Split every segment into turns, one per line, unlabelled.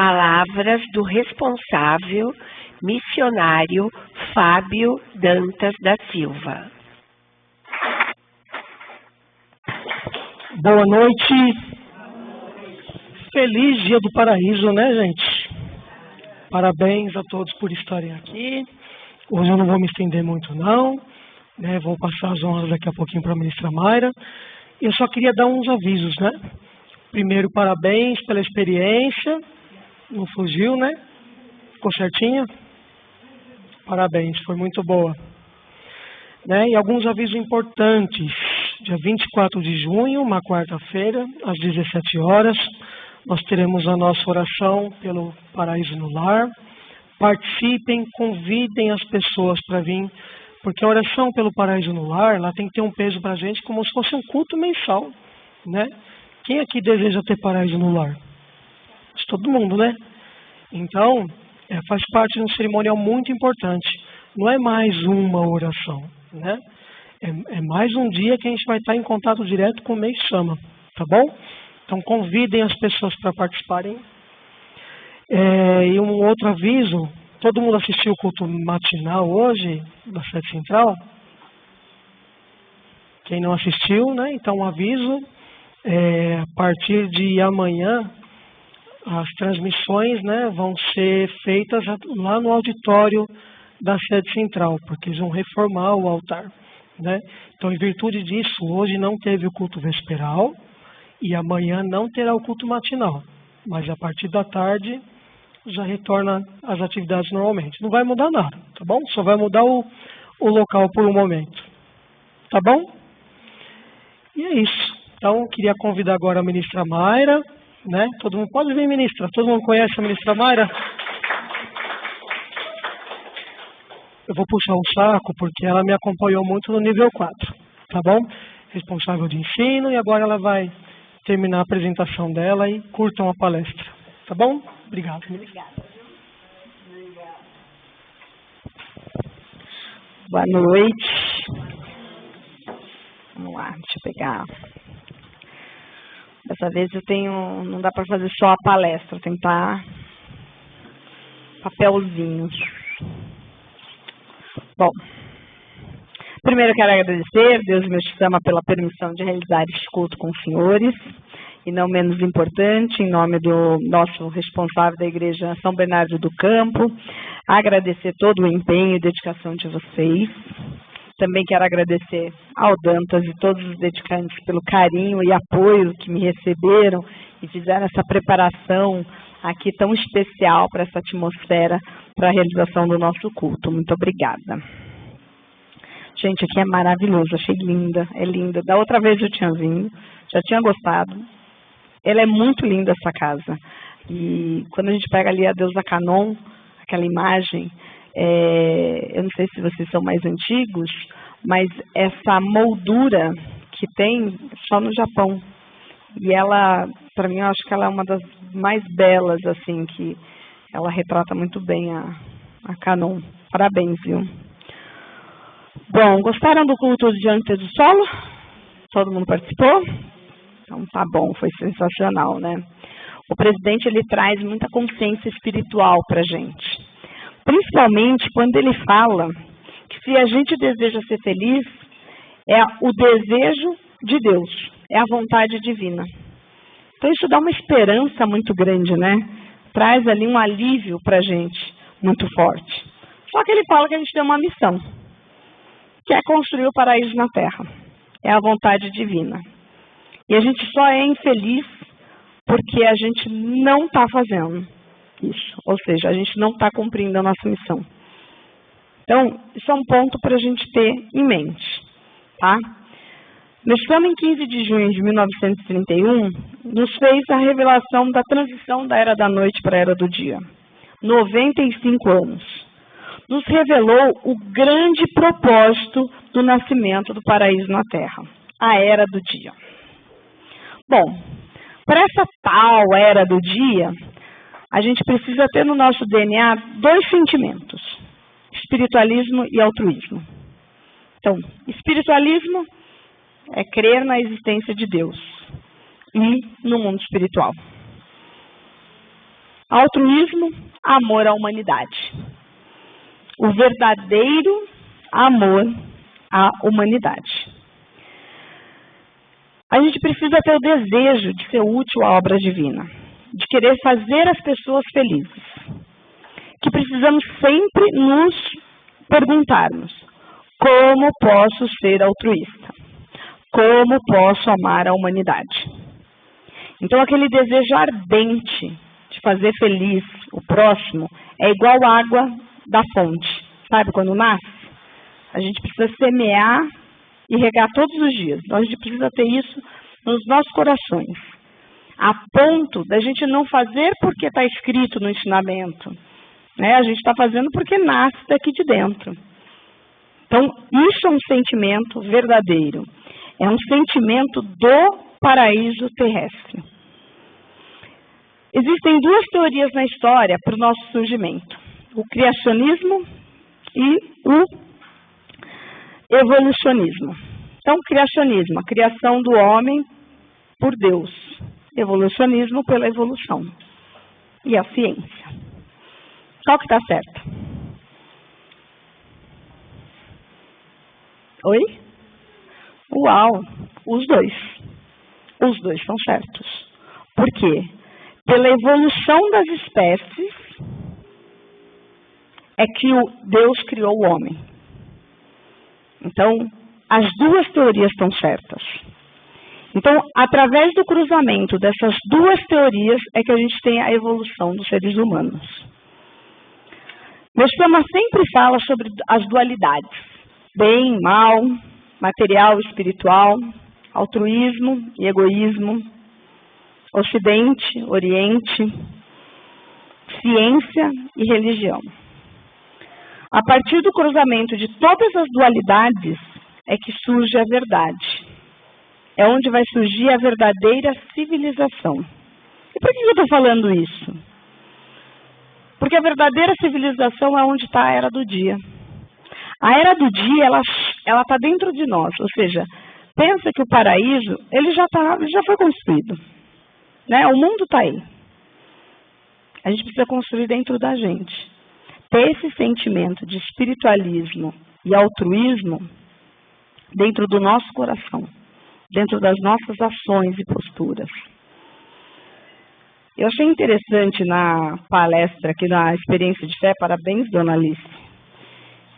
Palavras do responsável missionário Fábio Dantas da Silva.
Boa noite. Feliz Dia do Paraíso, né, gente? Parabéns a todos por estarem aqui. Hoje eu não vou me estender muito, não. Né? Vou passar as honras daqui a pouquinho para a ministra Mayra. Eu só queria dar uns avisos, né? Primeiro, parabéns pela experiência. Não fugiu, né? Ficou certinho? Parabéns, foi muito boa. Né? E alguns avisos importantes. Dia 24 de junho, uma quarta-feira, às 17 horas, nós teremos a nossa oração pelo Paraíso no Lar. Participem, convidem as pessoas para vir, porque a oração pelo Paraíso no Lar, ela tem que ter um peso para a gente como se fosse um culto mensal, né? Quem aqui deseja ter Paraíso no Lar? Todo mundo, né? Então, faz parte de um cerimonial muito importante. Não é mais uma oração, né? É mais um dia que a gente vai estar em contato direto com o Mês Chama, tá bom? Então, convidem as pessoas para participarem. E um outro aviso, todo mundo assistiu o culto matinal hoje, da Sede Central? Quem não assistiu, né? Então, um aviso, a partir de amanhã, as transmissões, né, vão ser feitas lá no auditório da Sede Central, porque eles vão reformar o altar. Né? Então, em virtude disso, hoje não teve o culto vesperal e amanhã não terá o culto matinal. Mas a partir da tarde já retorna às atividades normalmente. Não vai mudar nada, tá bom? Só vai mudar o local por um momento. Tá bom? E é isso. Então, queria convidar agora a ministra Mayra. Né? Todo mundo pode vir, ministra? Todo mundo conhece a ministra Mayra? Eu vou puxar o saco porque ela me acompanhou muito no nível 4, tá bom? Responsável de ensino, e agora ela vai terminar a apresentação dela e curtam a palestra, tá bom? Obrigado.
Obrigada. Boa noite. Vamos lá, deixa eu pegar. Dessa vez não dá para fazer só a palestra, tem que estar papelzinho. Bom, primeiro eu quero agradecer, Deus me chama pela permissão de realizar este culto com os senhores, e não menos importante, em nome do nosso responsável da Igreja São Bernardo do Campo, agradecer todo o empenho e dedicação de vocês. Também quero agradecer ao Dantas e todos os dedicantes pelo carinho e apoio que me receberam e fizeram essa preparação aqui tão especial para essa atmosfera, para a realização do nosso culto. Muito obrigada. Gente, aqui é maravilhoso, achei linda, é linda. Da outra vez eu tinha vindo, já tinha gostado. Ela é muito linda, essa casa. E quando a gente pega ali a deusa Canon, aquela imagem, eu não sei se vocês são mais antigos, mas essa moldura que tem só no Japão. E ela, para mim, eu acho que ela é uma das mais belas, assim, que ela retrata muito bem a Canon. Parabéns, viu? Bom, gostaram do culto de antes do solo? Todo mundo participou? Então tá bom, foi sensacional, né? O presidente, ele traz muita consciência espiritual pra gente. Principalmente quando ele fala que se a gente deseja ser feliz, é o desejo de Deus, é a vontade divina. Então isso dá uma esperança muito grande, né? Traz ali um alívio pra gente muito forte. Só que ele fala que a gente tem uma missão, que é construir o paraíso na Terra. É a vontade divina. E a gente só é infeliz porque a gente não está fazendo isso. Ou seja, a gente não está cumprindo a nossa missão. Então, isso é um ponto para a gente ter em mente. Tá? Estamos em 15 de junho de 1931, nos fez a revelação da transição da Era da Noite para a Era do Dia. 95 anos. Nos revelou o grande propósito do nascimento do paraíso na Terra, a Era do Dia. Bom, para essa tal Era do Dia, a gente precisa ter no nosso DNA dois sentimentos, espiritualismo e altruísmo. Então, espiritualismo é crer na existência de Deus e no mundo espiritual. Altruísmo, amor à humanidade. O verdadeiro amor à humanidade. A gente precisa ter o desejo de ser útil à obra divina, de querer fazer as pessoas felizes. Que precisamos sempre nos perguntarmos: como posso ser altruísta? Como posso amar a humanidade? Então, aquele desejo ardente de fazer feliz o próximo é igual à água da fonte. Sabe, quando nasce, a gente precisa semear e regar todos os dias. Então, a gente precisa ter isso nos nossos corações. A ponto da gente não fazer porque está escrito no ensinamento. Né? A gente está fazendo porque nasce daqui de dentro. Então, isso é um sentimento verdadeiro. É um sentimento do paraíso terrestre. Existem duas teorias na história para o nosso surgimento: o criacionismo e o evolucionismo. Então, criacionismo, a criação do homem por Deus. Evolucionismo pela evolução. E a ciência. Qual que está certo? Oi? Uau! Os dois. Os dois são certos. Por quê? Pela evolução das espécies é que Deus criou o homem. Então, as duas teorias estão certas. Então, através do cruzamento dessas duas teorias é que a gente tem a evolução dos seres humanos. Meu sistema sempre fala sobre as dualidades: bem, mal, material, espiritual, altruísmo e egoísmo, Ocidente, Oriente, ciência e religião. A partir do cruzamento de todas as dualidades é que surge a verdade. É onde vai surgir a verdadeira civilização. E por que eu estou falando isso? Porque a verdadeira civilização é onde está a Era do Dia. A Era do Dia, ela está dentro de nós. Ou seja, pensa que o paraíso, ele já foi construído. Né? O mundo está aí. A gente precisa construir dentro da gente. Ter esse sentimento de espiritualismo e altruísmo dentro do nosso coração, dentro das nossas ações e posturas. Eu achei interessante na palestra aqui, na Experiência de Fé, parabéns, dona Alice.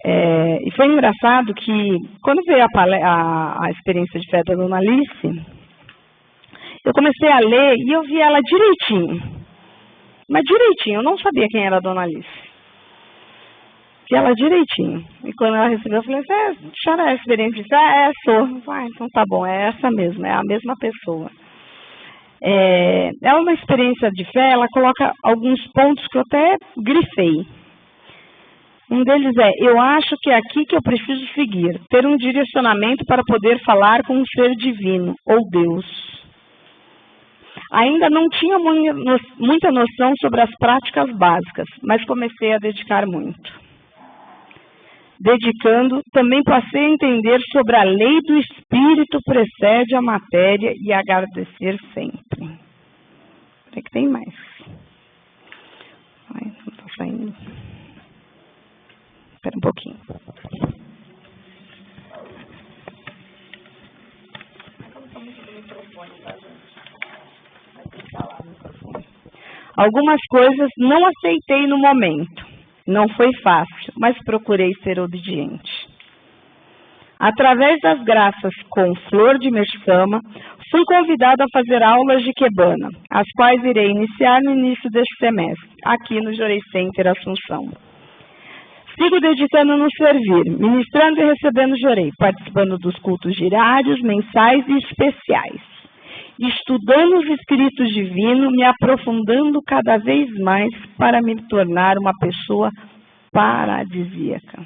E foi engraçado que, quando veio a Experiência de Fé da dona Alice, eu comecei a ler e eu vi ela direitinho. Mas direitinho, eu não sabia quem era a dona Alice. Vi ela direitinho. E quando ela recebeu, eu falei assim: a senhora é a Experiência de Fé? Sou. Então tá bom, é essa mesmo, é a mesma pessoa. Ela, na Experiência de Fé, ela coloca alguns pontos que eu até grifei. Um deles é: eu acho que é aqui que eu preciso seguir, ter um direcionamento para poder falar com um ser divino, ou Deus. Ainda não tinha muita noção sobre as práticas básicas, mas comecei a dedicar muito. Dedicando, também passei a entender sobre a lei do espírito precede a matéria e agradecer sempre. Será que tem mais? Ai, não está saindo. Espera um pouquinho. Algumas coisas não aceitei no momento. Não foi fácil, mas procurei ser obediente. Através das graças com Flor de Meshama, fui convidada a fazer aulas de Kebana, as quais irei iniciar no início deste semestre, aqui no Jorei Center Assunção. Sigo dedicando no servir, ministrando e recebendo Jorei, participando dos cultos diários, mensais e especiais. Estudando os escritos divinos, me aprofundando cada vez mais para me tornar uma pessoa paradisíaca.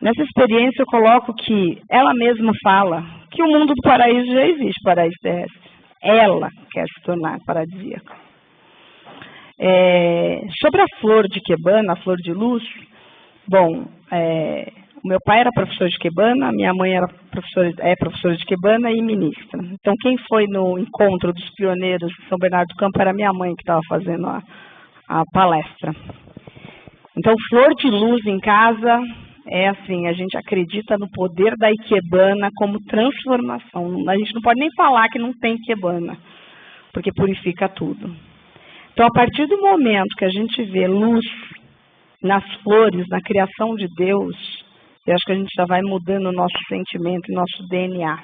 Nessa experiência eu coloco que ela mesma fala que o mundo do paraíso já existe, paraíso terrestre. Ela quer se tornar paradisíaca. Sobre a flor de Kebana, a flor de luz, bom, O meu pai era professor de Ikebana, minha mãe é professora de Ikebana e ministra. Então, quem foi no encontro dos pioneiros de São Bernardo do Campo era minha mãe que estava fazendo a palestra. Então, flor de luz em casa é assim, a gente acredita no poder da Ikebana como transformação. A gente não pode nem falar que não tem Ikebana, porque purifica tudo. Então, a partir do momento que a gente vê luz nas flores, na criação de Deus, eu acho que a gente já vai mudando o nosso sentimento, o nosso DNA.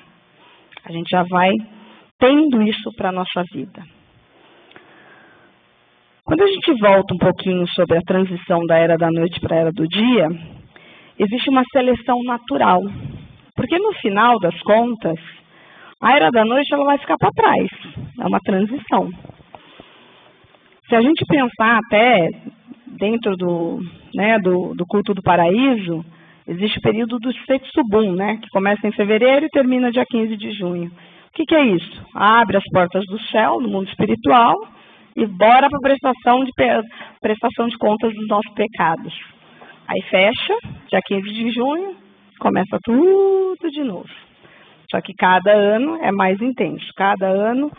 A gente já vai tendo isso para a nossa vida. Quando a gente volta um pouquinho sobre a transição da era da noite para a era do dia, existe uma seleção natural. Porque no final das contas, a era da noite ela vai ficar para trás. É uma transição. Se a gente pensar até dentro do culto do paraíso, existe o período do Setsubum, né, que começa em fevereiro e termina dia 15 de junho. O que é isso? Abre as portas do céu, no mundo espiritual, e bora para a prestação de contas dos nossos pecados. Aí fecha, dia 15 de junho, começa tudo de novo. Só que cada ano é mais intenso. Cada ano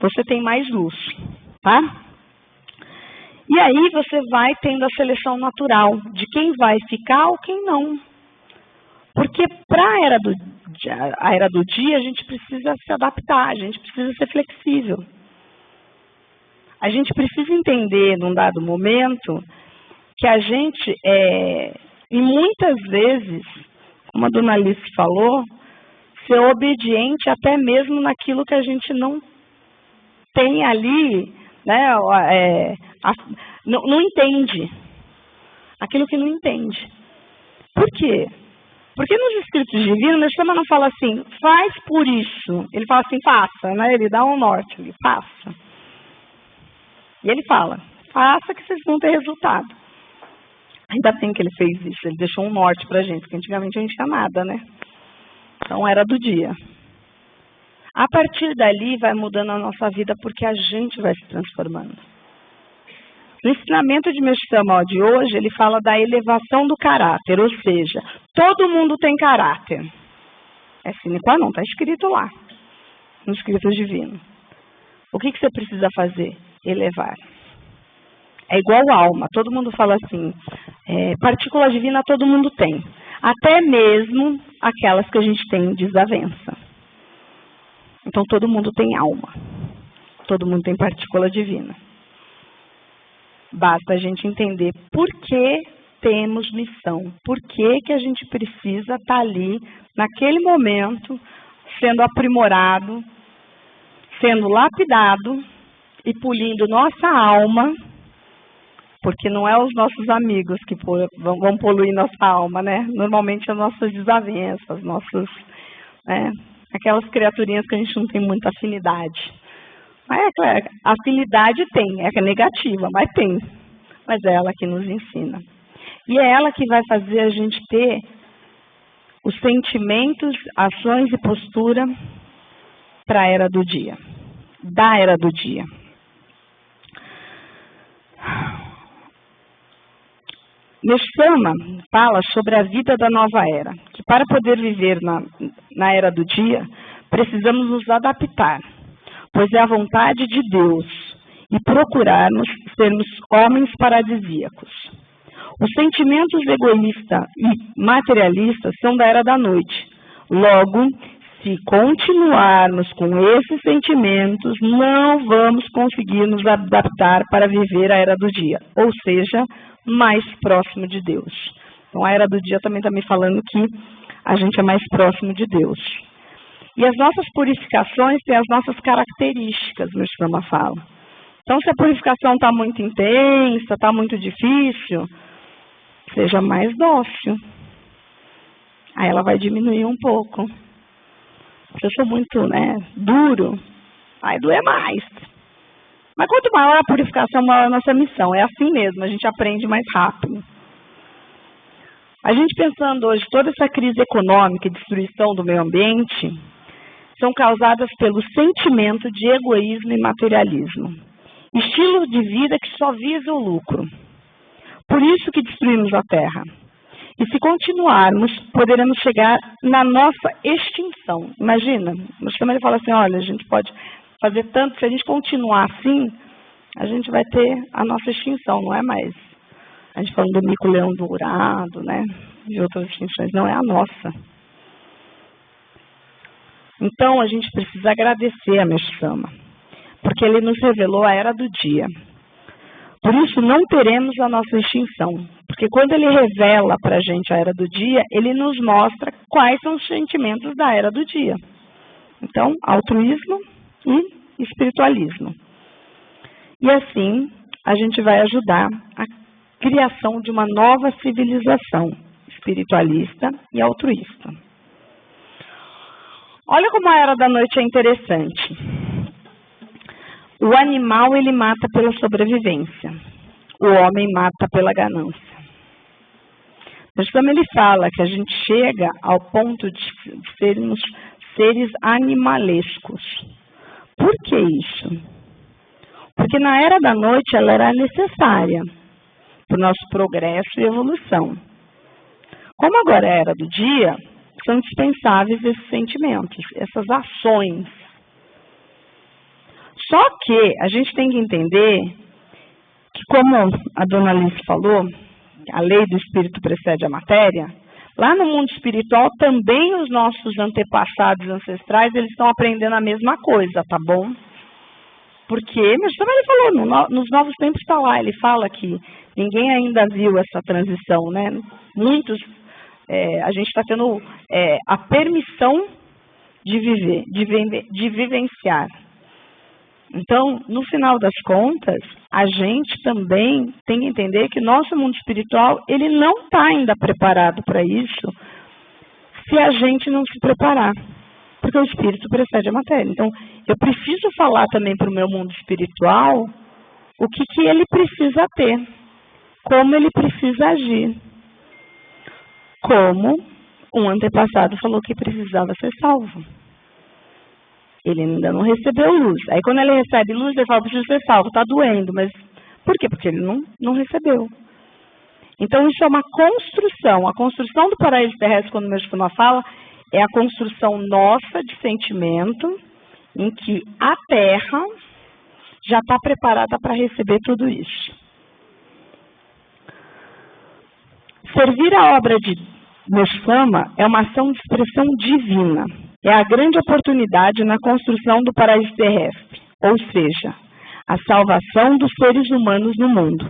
você tem mais luz, tá? E aí você vai tendo a seleção natural de quem vai ficar ou quem não. Porque para a era do dia, a gente precisa se adaptar, a gente precisa ser flexível. A gente precisa entender, num dado momento, que a gente, e muitas vezes, como a dona Alice falou, ser obediente até mesmo naquilo que a gente não tem ali, né, não entende. Aquilo que não entende. Por quê? Porque nos escritos divinos, o Shama não fala assim, faz por isso. Ele fala assim, faça, né? Ele dá um norte, ele faça. E ele fala, faça que vocês vão ter resultado. Ainda bem que ele fez isso, ele deixou um norte pra gente, porque antigamente a gente tinha nada, né? Então era do dia. A partir dali vai mudando a nossa vida porque a gente vai se transformando. No ensinamento de Meshama de hoje, ele fala da elevação do caráter, ou seja, todo mundo tem caráter. É sine qua non, está escrito lá, no escrito divino. O que você precisa fazer? Elevar. É igual alma, todo mundo fala assim, partícula divina todo mundo tem, até mesmo aquelas que a gente tem desavença. Então todo mundo tem alma, todo mundo tem partícula divina. Basta a gente entender por que temos missão, por que a gente precisa estar ali, naquele momento, sendo aprimorado, sendo lapidado e polindo nossa alma, porque não é os nossos amigos que vão poluir nossa alma, né? Normalmente as nossas desavenças, aquelas criaturinhas que a gente não tem muita afinidade. Mas é claro, a afinidade tem, é negativa, mas tem. Mas é ela que nos ensina. E é ela que vai fazer a gente ter os sentimentos, ações e postura para a era do dia. Da era do dia. Meshama fala sobre a vida da nova era, que para poder viver na era do dia, precisamos nos adaptar, pois é a vontade de Deus e procurarmos sermos homens paradisíacos. Os sentimentos egoístas e materialistas são da era da noite. Logo, se continuarmos com esses sentimentos, não vamos conseguir nos adaptar para viver a era do dia, ou seja, mais próximo de Deus. Então, a era do dia também está me falando que a gente é mais próximo de Deus. E as nossas purificações têm as nossas características, o Shama fala. Então, se a purificação está muito intensa, está muito difícil, seja mais dócil. Aí ela vai diminuir um pouco. Se eu sou muito duro, vai doer mais. Mas quanto maior a purificação, maior a nossa missão. É assim mesmo, a gente aprende mais rápido. A gente pensando hoje, toda essa crise econômica e destruição do meio ambiente são causadas pelo sentimento de egoísmo e materialismo. Estilo de vida que só visa o lucro. Por isso que destruímos a Terra. E se continuarmos, poderemos chegar na nossa extinção. Imagina, o sistema ele fala assim, olha, a gente pode fazer tanto, se a gente continuar assim, a gente vai ter a nossa extinção, não é mais. A gente falando do mico-leão dourado, né? De outras extinções, não é a nossa. Então, a gente precisa agradecer a Mestre-sama, porque ele nos revelou a era do dia. Por isso, não teremos a nossa extinção, porque quando ele revela para a gente a era do dia, ele nos mostra quais são os sentimentos da era do dia. Então, altruísmo e espiritualismo. E assim, a gente vai ajudar a criação de uma nova civilização espiritualista e altruísta. Olha como a era da noite é interessante. O animal, ele mata pela sobrevivência. O homem mata pela ganância. Mas também ele fala que a gente chega ao ponto de sermos seres animalescos. Por que isso? Porque na era da noite ela era necessária para o nosso progresso e evolução. Como agora é a era do dia, são dispensáveis esses sentimentos, essas ações. Só que a gente tem que entender que, como a dona Alice falou, a lei do espírito precede a matéria, lá no mundo espiritual também os nossos antepassados ancestrais, eles estão aprendendo a mesma coisa, tá bom? Porque, mas também ele falou, nos novos tempos está lá, ele fala que ninguém ainda viu essa transição, né? Muitos, a gente está tendo a permissão de viver, de vivenciar. Então, no final das contas, a gente também tem que entender que nosso mundo espiritual, ele não está ainda preparado para isso se a gente não se preparar. Porque o espírito precede a matéria. Então, eu preciso falar também para o meu mundo espiritual o que ele precisa ter, como ele precisa agir. Como um antepassado falou que precisava ser salvo. Ele ainda não recebeu luz. Aí quando ele recebe luz, ele fala, preciso ser salvo, está doendo. Mas por quê? Porque ele não recebeu. Então isso é uma construção. A construção do paraíso terrestre, quando o meu Shukuna fala, é a construção nossa de sentimento em que a Terra já está preparada para receber tudo isso. Servir a obra de Mestre-sama é uma ação de expressão divina. É a grande oportunidade na construção do paraíso terrestre, ou seja, a salvação dos seres humanos no mundo.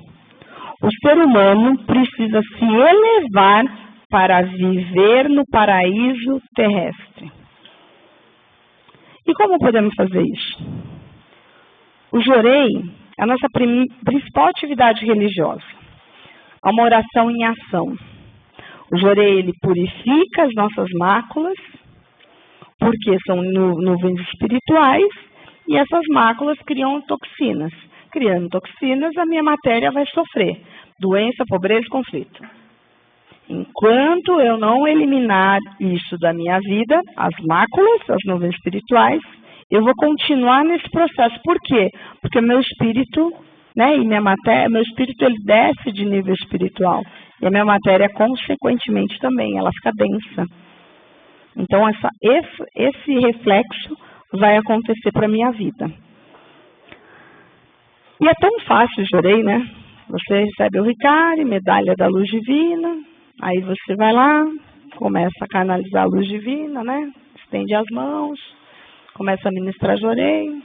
O ser humano precisa se elevar para viver no paraíso terrestre. E como podemos fazer isso? O Jorei é a nossa principal atividade religiosa. É uma oração em ação. O Jorei, ele purifica as nossas máculas, porque são nuvens espirituais, e essas máculas criam toxinas. Criando toxinas, a minha matéria vai sofrer doença, pobreza e conflito. Enquanto eu não eliminar isso da minha vida, as máculas, as nuvens espirituais, eu vou continuar nesse processo. Por quê? Porque meu espírito, né, e minha matéria, meu espírito ele desce de nível espiritual. E a minha matéria, consequentemente, também, ela fica densa. Então, esse reflexo vai acontecer para a minha vida. E é tão fácil, Jorei, né? Você recebe o Ricari, medalha da luz divina, aí você vai lá, começa a canalizar a luz divina, né? Estende as mãos, começa a ministrar Jorei.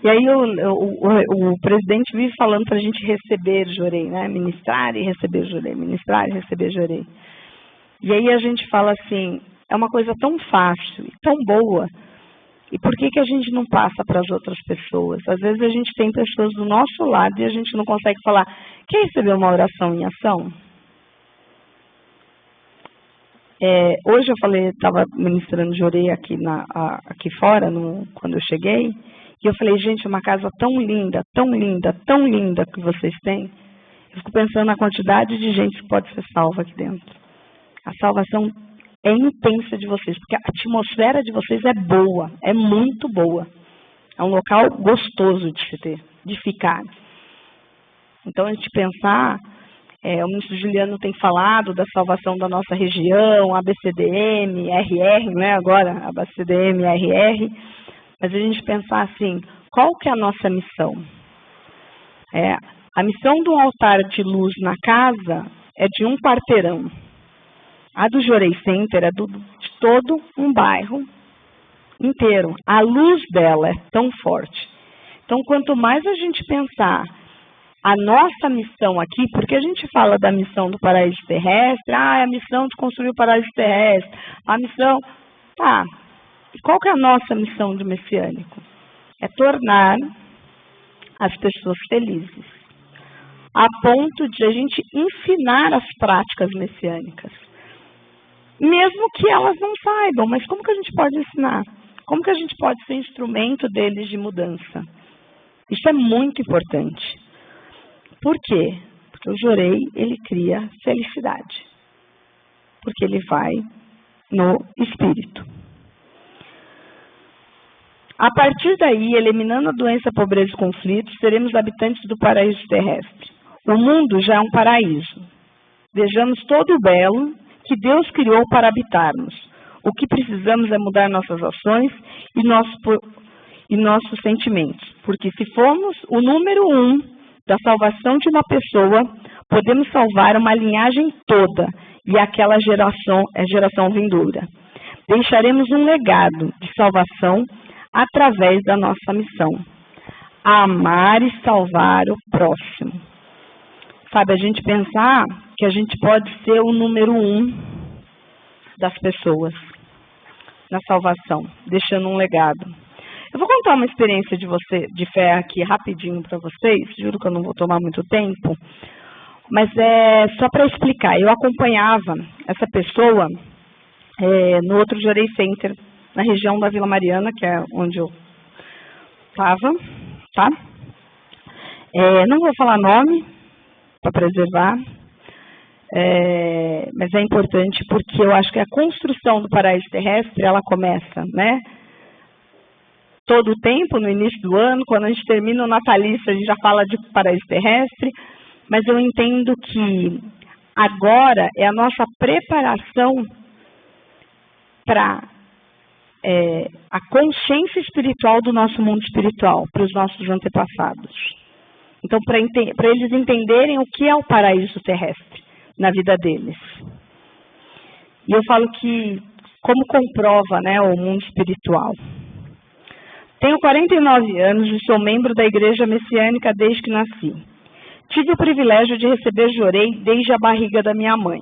E aí o presidente vive falando para a gente receber Jorei, né? Ministrar e receber Jorei, ministrar e receber Jorei. E aí a gente fala assim, é uma coisa tão fácil e tão boa, e por que a gente não passa para as outras pessoas? Às vezes a gente tem pessoas do nosso lado e a gente não consegue falar, quem recebeu uma oração em ação? Hoje eu falei, estava ministrando Jorei aqui fora, quando eu cheguei, e eu falei, gente, uma casa tão linda, tão linda, tão linda que vocês têm. Eu fico pensando na quantidade de gente que pode ser salva aqui dentro. A salvação é intensa de vocês, porque a atmosfera de vocês é boa, é muito boa. É um local gostoso de se ter, de ficar. Então, a gente pensar O ministro Juliano tem falado da salvação da nossa região, ABCDM, RR, não é agora, ABCDM, RR, mas a gente pensar assim, qual que é a nossa missão? A missão do altar de luz na casa é de um quarteirão. A do Jorei Center é de todo um bairro inteiro. A luz dela é tão forte. Então, quanto mais a gente pensar a nossa missão aqui, porque a gente fala da missão do paraíso terrestre, é a missão de construir o paraíso terrestre, a missão... Tá, e qual que é a nossa missão de messiânico? É tornar as pessoas felizes, a ponto de a gente ensinar as práticas messiânicas. Mesmo que elas não saibam, mas como que a gente pode ensinar? Como que a gente pode ser instrumento deles de mudança? Isso é muito importante. Por quê? Porque o Jorei, ele cria felicidade. Porque ele vai no espírito. A partir daí, eliminando a doença, a pobreza e conflitos, seremos habitantes do paraíso terrestre. O mundo já é um paraíso. Vejamos todo o belo que Deus criou para habitarmos. O que precisamos é mudar nossas ações e nossos sentimentos. Porque se formos o número 1 da salvação de uma pessoa, podemos salvar uma linhagem toda e aquela geração vindoura. Deixaremos um legado de salvação através da nossa missão. Amar e salvar o próximo. Sabe, a gente pensar que a gente pode ser o número 1 das pessoas na salvação, deixando um legado. Eu vou contar uma experiência de fé aqui rapidinho para vocês, juro que eu não vou tomar muito tempo, mas é só para explicar. Eu acompanhava essa pessoa no outro Jorei Center, na região da Vila Mariana, que é onde eu estava, tá? Não vou falar nome, para preservar, mas é importante porque eu acho que a construção do paraíso terrestre, ela começa, né? Todo o tempo, no início do ano, quando a gente termina o natalício, a gente já fala de paraíso terrestre, mas eu entendo que agora é a nossa preparação para a consciência espiritual do nosso mundo espiritual, para os nossos antepassados. Então, para eles entenderem o que é o paraíso terrestre na vida deles. E eu falo que, como comprova, né, o mundo espiritual. Tenho 49 anos e sou membro da Igreja Messiânica desde que nasci. Tive o privilégio de receber Jorei desde a barriga da minha mãe.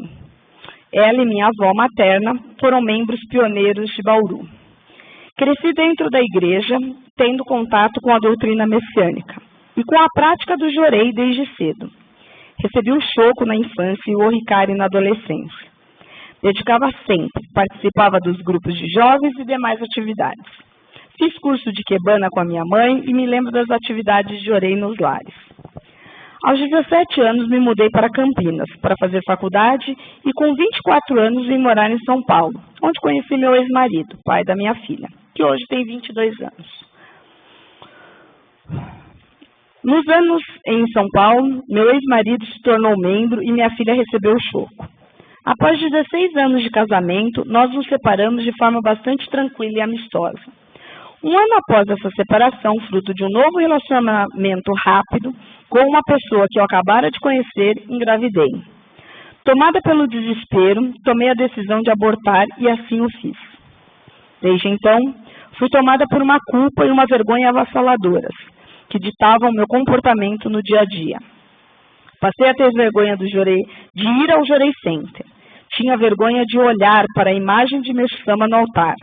Ela e minha avó materna foram membros pioneiros de Bauru. Cresci dentro da igreja, tendo contato com a doutrina messiânica e com a prática do Jorei desde cedo. Recebi o choco na infância e o oricari na adolescência. Dedicava sempre, participava dos grupos de jovens e demais atividades. Fiz curso de Quebana com a minha mãe e me lembro das atividades de Jorei nos lares. Aos 17 anos me mudei para Campinas para fazer faculdade e com 24 anos vim morar em São Paulo, onde conheci meu ex-marido, pai da minha filha, que hoje tem 22 anos. Nos anos em São Paulo, meu ex-marido se tornou membro e minha filha recebeu o choco. Após 16 anos de casamento, nós nos separamos de forma bastante tranquila e amistosa. Um ano após essa separação, fruto de um novo relacionamento rápido, com uma pessoa que eu acabara de conhecer, engravidei. Tomada pelo desespero, tomei a decisão de abortar e assim o fiz. Desde então, fui tomada por uma culpa e uma vergonha avassaladoras, que ditavam meu comportamento no dia a dia. Passei a ter vergonha de ir ao Jorei Center. Tinha vergonha de olhar para a imagem de Meshama no altar.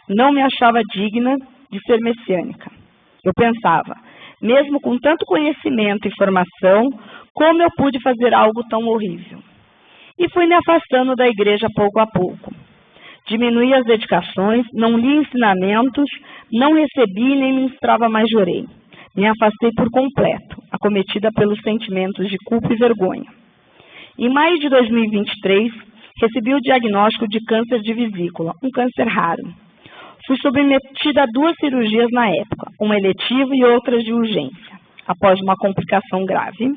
Não me achava digna de ser messiânica. Eu pensava, mesmo com tanto conhecimento e formação, como eu pude fazer algo tão horrível? E fui me afastando da igreja pouco a pouco. Diminuí as dedicações, não li ensinamentos, não recebi nem ministrava mais Jorei. Me afastei por completo, acometida pelos sentimentos de culpa e vergonha. Em maio de 2023, recebi o diagnóstico de câncer de vesícula, um câncer raro. Fui submetida a 2 cirurgias na época, uma eletiva e outra de urgência. após uma complicação grave.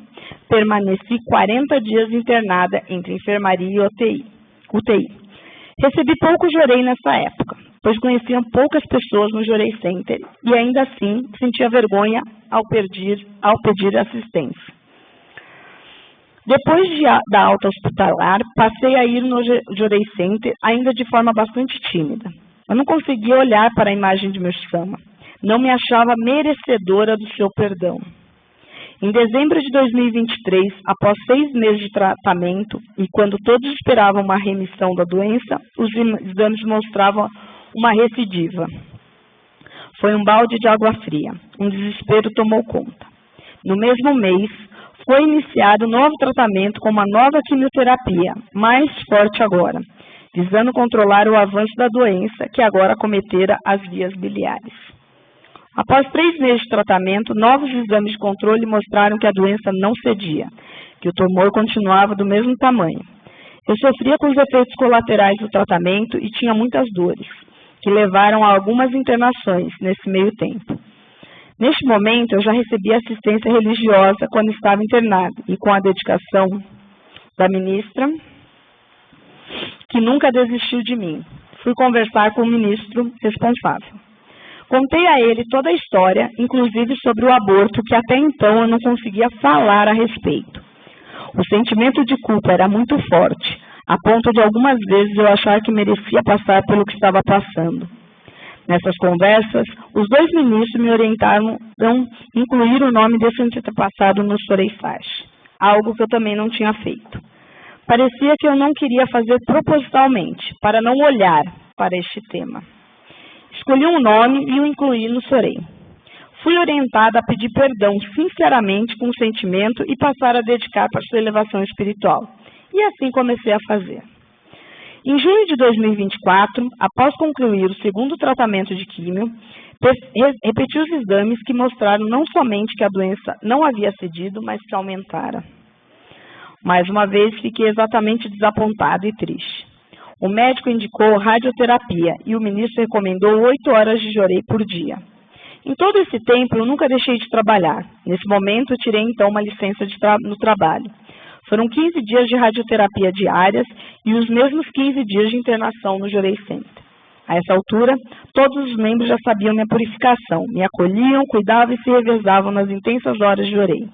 Permaneci 40 dias internada entre enfermaria e UTI. Recebi pouco Jorei nessa época, pois conhecia poucas pessoas no Jorei Center e ainda assim sentia vergonha ao pedir assistência. Depois da alta hospitalar, passei a ir no Jorei Center ainda de forma bastante tímida. Eu não conseguia olhar para a imagem de meu Sama. Não me achava merecedora do seu perdão. Em dezembro de 2023, após 6 meses de tratamento e quando todos esperavam uma remissão da doença, os exames mostravam uma recidiva. Foi um balde de água fria. Um desespero tomou conta. No mesmo mês, foi iniciado um novo tratamento com uma nova quimioterapia, mais forte agora, visando controlar o avanço da doença que agora acometera as vias biliares. Após 3 meses de tratamento, novos exames de controle mostraram que a doença não cedia, que o tumor continuava do mesmo tamanho. Eu sofria com os efeitos colaterais do tratamento e tinha muitas dores, que levaram a algumas internações nesse meio tempo. Neste momento, eu já recebia assistência religiosa quando estava internada e com a dedicação da ministra, que nunca desistiu de mim. Fui conversar com o ministro responsável. Contei a ele toda a história, inclusive sobre o aborto, que até então eu não conseguia falar a respeito. O sentimento de culpa era muito forte, a ponto de algumas vezes eu achar que merecia passar pelo que estava passando. Nessas conversas, os 2 ministros me orientaram a incluir o nome desse antepassado no Sorei Sash, algo que eu também não tinha feito. Parecia que eu não queria fazer propositalmente, para não olhar para este tema. Escolhi um nome e o incluí no Sorei. Fui orientada a pedir perdão sinceramente com sentimento e passar a dedicar para sua elevação espiritual. E assim comecei a fazer. Em junho de 2024, após concluir o 2º tratamento de químio, repeti os exames que mostraram não somente que a doença não havia cedido, mas que aumentara. Mais uma vez, fiquei exatamente desapontada e triste. O médico indicou radioterapia e o ministro recomendou 8 horas de Jorei por dia. Em todo esse tempo, eu nunca deixei de trabalhar. Nesse momento, tirei então uma licença no trabalho. Foram 15 dias de radioterapia diárias e os mesmos 15 dias de internação no Jorei Center. A essa altura, todos os membros já sabiam minha purificação, me acolhiam, cuidavam e se revezavam nas intensas horas de Jorei.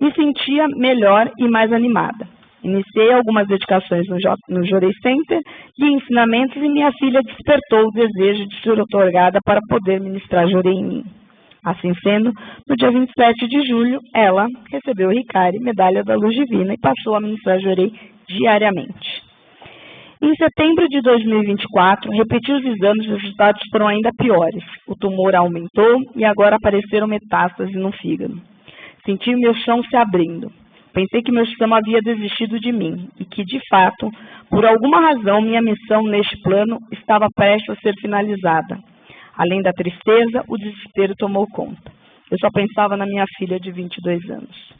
Me sentia melhor e mais animada. Iniciei algumas dedicações no Jorei Center e ensinamentos e minha filha despertou o desejo de ser otorgada para poder ministrar Jorei em mim. Assim sendo, no dia 27 de julho, ela recebeu o Hikari, medalha da luz divina, e passou a ministrar Jorei diariamente. Em setembro de 2024, repeti os exames e os resultados foram ainda piores. O tumor aumentou e agora apareceram metástases no fígado. Senti meu chão se abrindo. Pensei que meu sistema havia desistido de mim e que, de fato, por alguma razão, minha missão neste plano estava prestes a ser finalizada. Além da tristeza, o desespero tomou conta. Eu só pensava na minha filha de 22 anos.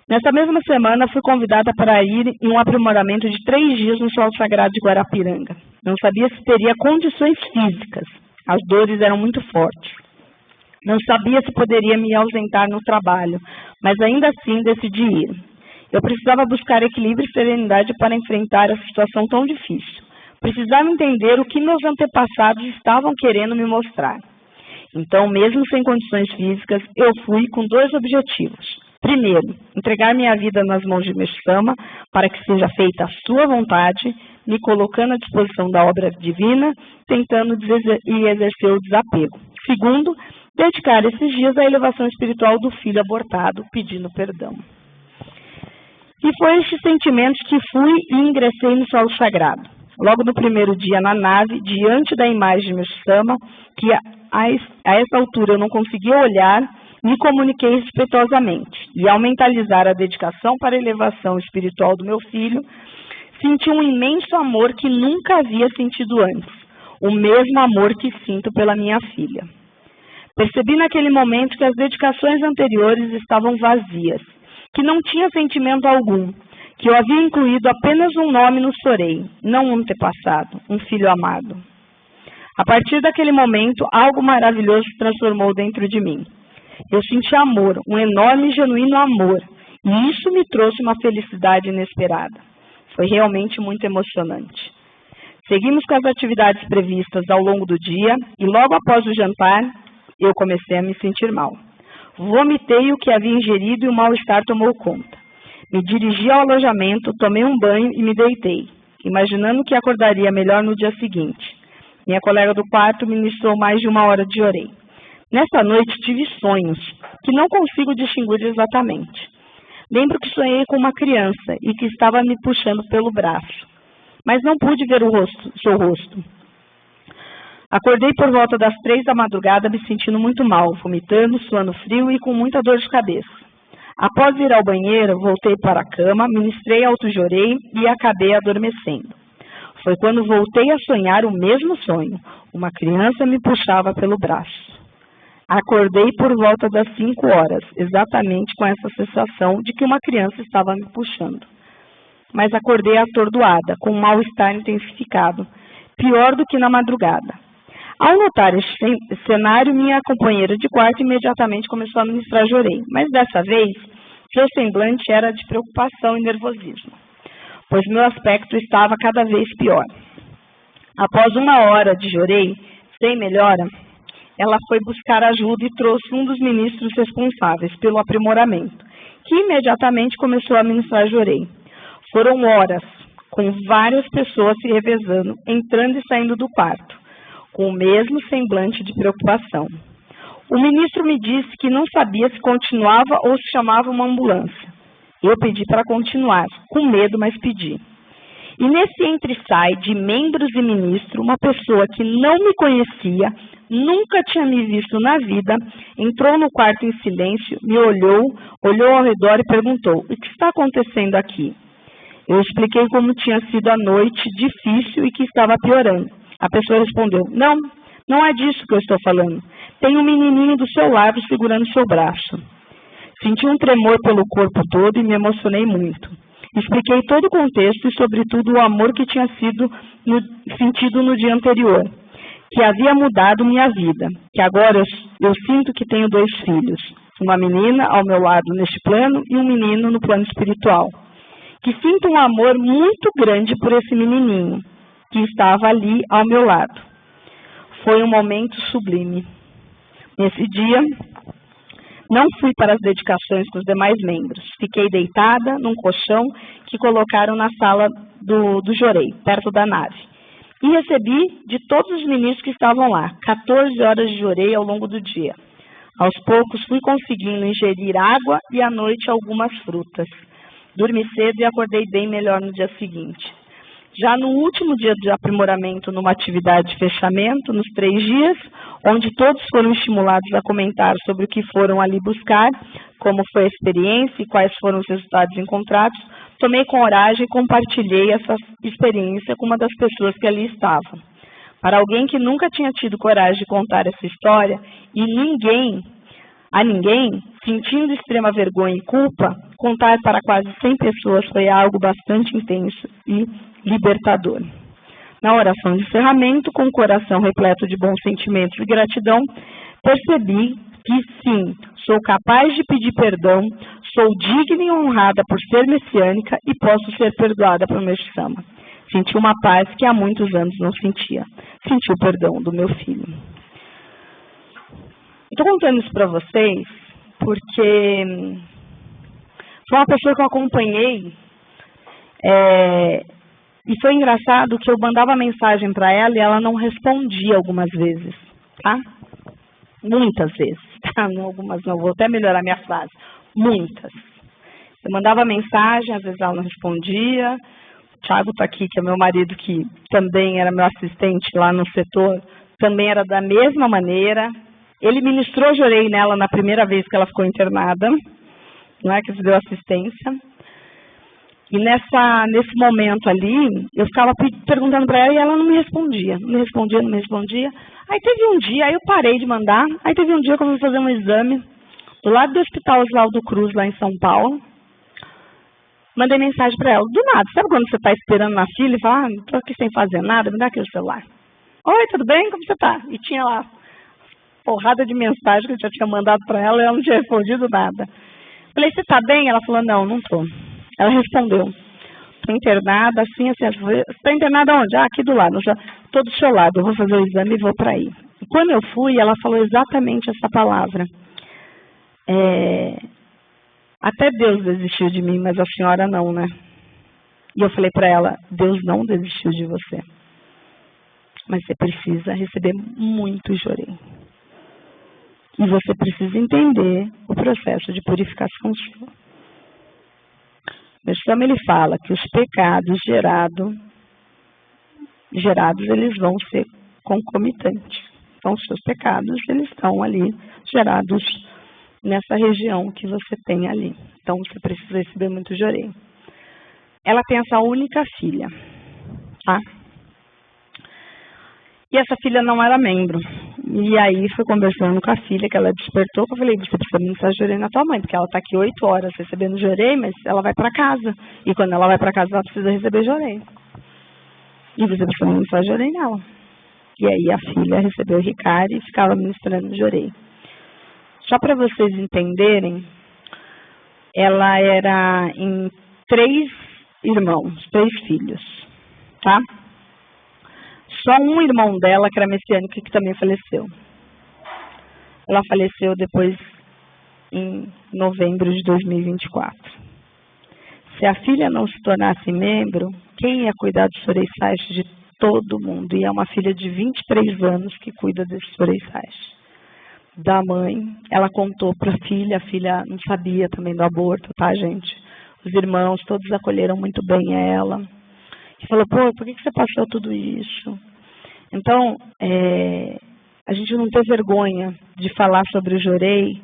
Nessa mesma semana, fui convidada para ir em um aprimoramento de 3 dias no Solo Sagrado de Guarapiranga. Não sabia se teria condições físicas. As dores eram muito fortes. Não sabia se poderia me ausentar no trabalho, mas ainda assim decidi ir. Eu precisava buscar equilíbrio e serenidade para enfrentar essa situação tão difícil. Precisava entender o que meus antepassados estavam querendo me mostrar. Então, mesmo sem condições físicas, eu fui com 2 objetivos. Primeiro, entregar minha vida nas mãos de Meshama para que seja feita a sua vontade, me colocando à disposição da obra divina, tentando exercer o desapego. Segundo, dedicar esses dias à elevação espiritual do filho abortado, pedindo perdão. E foi estes sentimentos que fui e ingressei no solo sagrado. Logo no primeiro dia na nave, diante da imagem de Meshama, que a essa altura eu não conseguia olhar, me comuniquei respeitosamente. E ao mentalizar a dedicação para a elevação espiritual do meu filho, senti um imenso amor que nunca havia sentido antes. O mesmo amor que sinto pela minha filha. Percebi naquele momento que as dedicações anteriores estavam vazias, que não tinha sentimento algum, que eu havia incluído apenas um nome no Sorei, não um antepassado, um filho amado. A partir daquele momento, algo maravilhoso se transformou dentro de mim. Eu senti amor, um enorme e genuíno amor, e isso me trouxe uma felicidade inesperada. Foi realmente muito emocionante. Seguimos com as atividades previstas ao longo do dia e logo após o jantar, eu comecei a me sentir mal. Vomitei o que havia ingerido e o mal-estar tomou conta. Me dirigi ao alojamento, tomei um banho e me deitei, imaginando que acordaria melhor no dia seguinte. Minha colega do quarto ministrou mais de 1 hora de orei. Nessa noite tive sonhos, que não consigo distinguir exatamente. Lembro que sonhei com uma criança e que estava me puxando pelo braço, mas não pude ver seu rosto. Acordei por volta das 3 da madrugada me sentindo muito mal, vomitando, suando frio e com muita dor de cabeça. Após ir ao banheiro, voltei para a cama, ministrei, auto-orei e acabei adormecendo. Foi quando voltei a sonhar o mesmo sonho. Uma criança me puxava pelo braço. Acordei por volta das 5 horas, exatamente com essa sensação de que uma criança estava me puxando. Mas acordei atordoada, com um mal-estar intensificado, pior do que na madrugada. Ao notar esse cenário, minha companheira de quarto imediatamente começou a ministrar jorei, mas dessa vez, seu semblante era de preocupação e nervosismo, pois meu aspecto estava cada vez pior. Após 1 hora de jorei, sem melhora, ela foi buscar ajuda e trouxe um dos ministros responsáveis pelo aprimoramento, que imediatamente começou a ministrar jorei. Foram horas, com várias pessoas se revezando, entrando e saindo do quarto, com o mesmo semblante de preocupação. O ministro me disse que não sabia se continuava ou se chamava uma ambulância. Eu pedi para continuar, com medo, mas pedi. E nesse entre-sai de membros e ministro, uma pessoa que não me conhecia, nunca tinha me visto na vida, entrou no quarto em silêncio, me olhou ao redor e perguntou: o que está acontecendo aqui? Eu expliquei como tinha sido a noite difícil e que estava piorando. A pessoa respondeu: não é disso que eu estou falando. Tem um menininho do seu lado segurando seu braço. Senti um tremor pelo corpo todo e me emocionei muito. Expliquei todo o contexto e, sobretudo, o amor que tinha sido sentido no dia anterior, que havia mudado minha vida, que agora eu sinto que tenho 2 filhos, uma menina ao meu lado neste plano e um menino no plano espiritual, que sinto um amor muito grande por esse menininho, que estava ali ao meu lado. Foi um momento sublime. Nesse dia, não fui para as dedicações com os demais membros. Fiquei deitada num colchão que colocaram na sala do jorei, perto da nave. E recebi de todos os ministros que estavam lá, 14 horas de jorei ao longo do dia. Aos poucos fui conseguindo ingerir água e à noite algumas frutas. Dormi cedo e acordei bem melhor no dia seguinte. Já no último dia de aprimoramento, numa atividade de fechamento, nos 3 dias, onde todos foram estimulados a comentar sobre o que foram ali buscar, como foi a experiência e quais foram os resultados encontrados, tomei coragem e compartilhei essa experiência com uma das pessoas que ali estavam. Para alguém que nunca tinha tido coragem de contar essa história, e a ninguém, sentindo extrema vergonha e culpa, contar para quase 100 pessoas foi algo bastante intenso e libertador. Na oração de encerramento, com o coração repleto de bons sentimentos e gratidão, percebi que sim, sou capaz de pedir perdão, sou digna e honrada por ser messiânica e posso ser perdoada por meu Sama. Senti uma paz que há muitos anos não sentia. Senti o perdão do meu filho. Estou contando isso para vocês porque foi uma pessoa que eu acompanhei e foi engraçado que eu mandava mensagem para ela e ela não respondia algumas vezes, tá? Muitas vezes, tá? Não, algumas não, vou até melhorar minha frase. Muitas. Eu mandava mensagem, às vezes ela não respondia. O Thiago está aqui, que é meu marido, que também era meu assistente lá no setor, também era da mesma maneira. Ele ministrou jorei nela na primeira vez que ela ficou internada, não é, que deu assistência. E nesse momento ali, eu ficava perguntando para ela e ela não me respondia. Aí teve um dia, aí eu parei de mandar, aí teve um dia que eu fui fazer um exame do lado do Hospital Oswaldo Cruz, lá em São Paulo. Mandei mensagem para ela, do nada. Sabe quando você está esperando na fila e fala, estou aqui sem fazer nada, me dá aqui o celular. Oi, tudo bem? Como você está? E tinha lá porrada de mensagem que eu já tinha mandado para ela e ela não tinha respondido nada. Falei, você tá bem? Ela falou, não, não tô. Ela respondeu, tô internada, assim. Você tá internada onde? Ah, aqui do lado. Tô do seu lado, eu vou fazer o exame e vou para aí. E quando eu fui, ela falou exatamente essa palavra. Até Deus desistiu de mim, mas a senhora não, né? E eu falei para ela, Deus não desistiu de você. Mas você precisa receber muito jurei. E você precisa entender o processo de purificação sua. Meu Shama, ele fala que os pecados gerados, eles vão ser concomitantes. Então, os seus pecados, eles estão ali gerados nessa região que você tem ali. Então, você precisa receber muito jurei. Ela tem essa única filha, tá? E essa filha não era membro. E aí, foi conversando com a filha, que ela despertou, que eu falei, você precisa ministrar jurei na tua mãe, porque ela está aqui 8 horas recebendo jurei, mas ela vai para casa. E quando ela vai para casa, ela precisa receber jurei. E você precisa ministrar jurei nela. E aí, a filha recebeu o Ricari e ficava ministrando jurei. Só para vocês entenderem, ela era em 3 irmãos, 3 filhos, tá? Só um irmão dela, que era messiânico, que também faleceu. Ela faleceu depois em novembro de 2024. Se a filha não se tornasse membro, quem ia cuidar dos Soreissais de todo mundo? E é uma filha de 23 anos que cuida desses Soreissais. Da mãe, ela contou para a filha não sabia também do aborto, tá, gente? Os irmãos todos acolheram muito bem ela. E falou, pô, por que você passou tudo isso? Então, a gente não tem vergonha de falar sobre o jurei,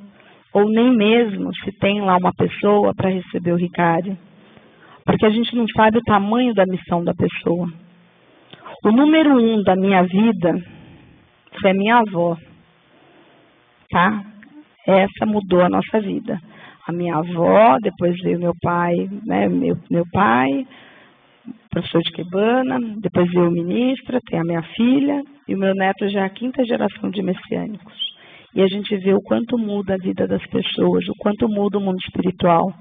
ou nem mesmo se tem lá uma pessoa para receber o Ricari, porque a gente não sabe o tamanho da missão da pessoa. O número 1 da minha vida foi a minha avó, tá? Essa mudou a nossa vida. A minha avó, depois veio meu pai, né? Meu pai, professor de Quebana, depois veio ministra, tem a minha filha, e o meu neto já é a 5ª geração de messiânicos. E a gente vê o quanto muda a vida das pessoas, o quanto muda o mundo espiritual.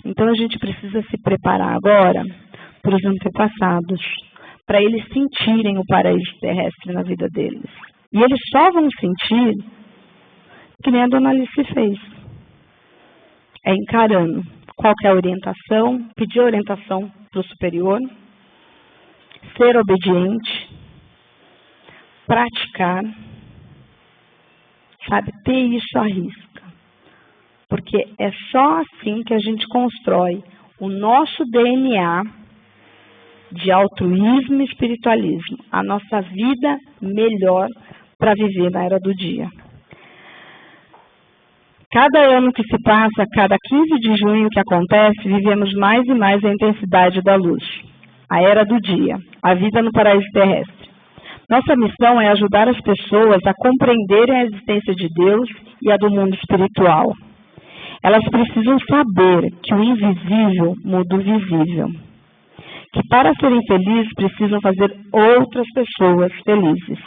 Então a gente precisa se preparar agora para os antepassados, para eles sentirem o paraíso terrestre na vida deles. E eles só vão sentir que nem a Dona Alice fez. Encarando qual que é a orientação, pedir orientação para o superior, ser obediente, praticar, sabe, ter isso à risca. Porque é só assim que a gente constrói o nosso DNA de altruísmo e espiritualismo, a nossa vida melhor para viver na era do dia. Cada ano que se passa, cada 15 de junho que acontece, vivemos mais e mais a intensidade da luz, a era do dia, a vida no paraíso terrestre. Nossa missão é ajudar as pessoas a compreenderem a existência de Deus e a do mundo espiritual. Elas precisam saber que o invisível muda o visível, que para serem felizes precisam fazer outras pessoas felizes.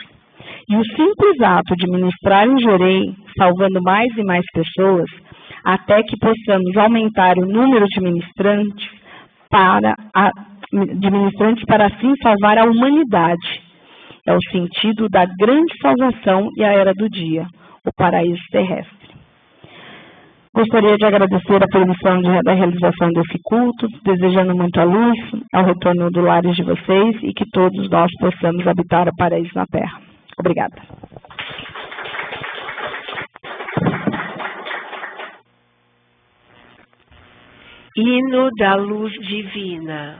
E o simples ato de ministrar em jurei, salvando mais e mais pessoas, até que possamos aumentar o número de ministrantes para assim salvar a humanidade. É o sentido da grande salvação e a era do dia, o paraíso terrestre. Gostaria de agradecer a permissão da realização desse culto, desejando muita luz ao retorno do lares de vocês e que todos nós possamos habitar o paraíso na Terra. Obrigada.
Hino da luz divina.